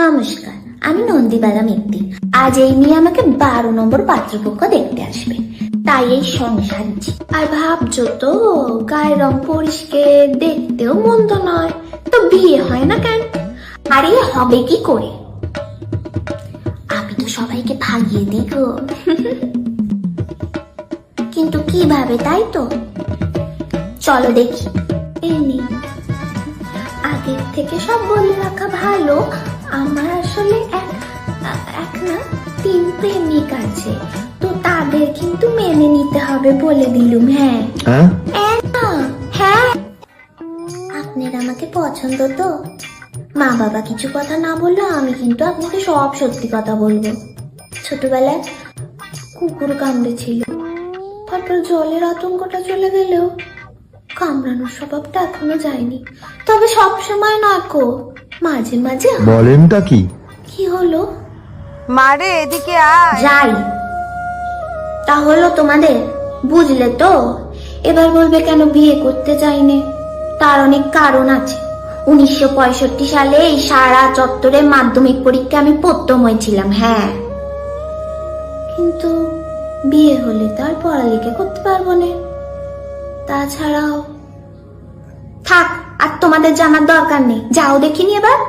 নমস্কার, আমি নন্দীবালা মিত্তি। আজ এই নিয়ে আমাকে 12 নম্বর পাত্রপক্ষ দেখতে আসবে, তাই এই সংসারজি। আর ভাবছো তো গায়ের রং পরিষ্কার, দেখতেও মন্দ নয়, তো বিয়ে হয় না কেন? আরে হবে কি করে, আমি তো সবাইকে ভাগিয়ে দিই গো। কিন্তু কিভাবে, তাই তো চলো দেখি। এমনি আগের থেকে সব বলে রাখা ভালো, আমার আসলে এক না 3 প্রেমিক আছে, তো তাদের কিন্তু মেনে নিতে হবে বলে দিলুম। হ্যাঁ হ্যাঁ, আপনার আমাকে পছন্দ তো? মা বাবা কিছু কথা না বললেও আমি কিন্তু আপনাকে সব সত্যি কথা বলবো। ছোটবেলায় কুকুর কামড়েছিল, তারপর জলের আতঙ্কটা চলে গেলেও কামড়ানোর স্বভাবটা এখনো যায়নি। তবে সব সময় না কো, মাঝে মাঝে। বলেনটা কি? কি হলো? মারে এদিকে আয়। যাই তা হলো তোমাদের, বুঝলে তো? এবার বলবে কেন বিয়ে করতে চাইনে, তার অনেক কারণ আছে। 1965 সালে এই সারা চত্বরে মাধ্যমিক পরীক্ষা আমি প্রথম হয়েছিলাম। হ্যাঁ, কিন্তু বিয়ে হলে তার পড়ালেখা করতে পারবো না। তাছাড়াও থাক, আর তোমাদের জানার দরকার নেই, যাও দেখিনি এবার।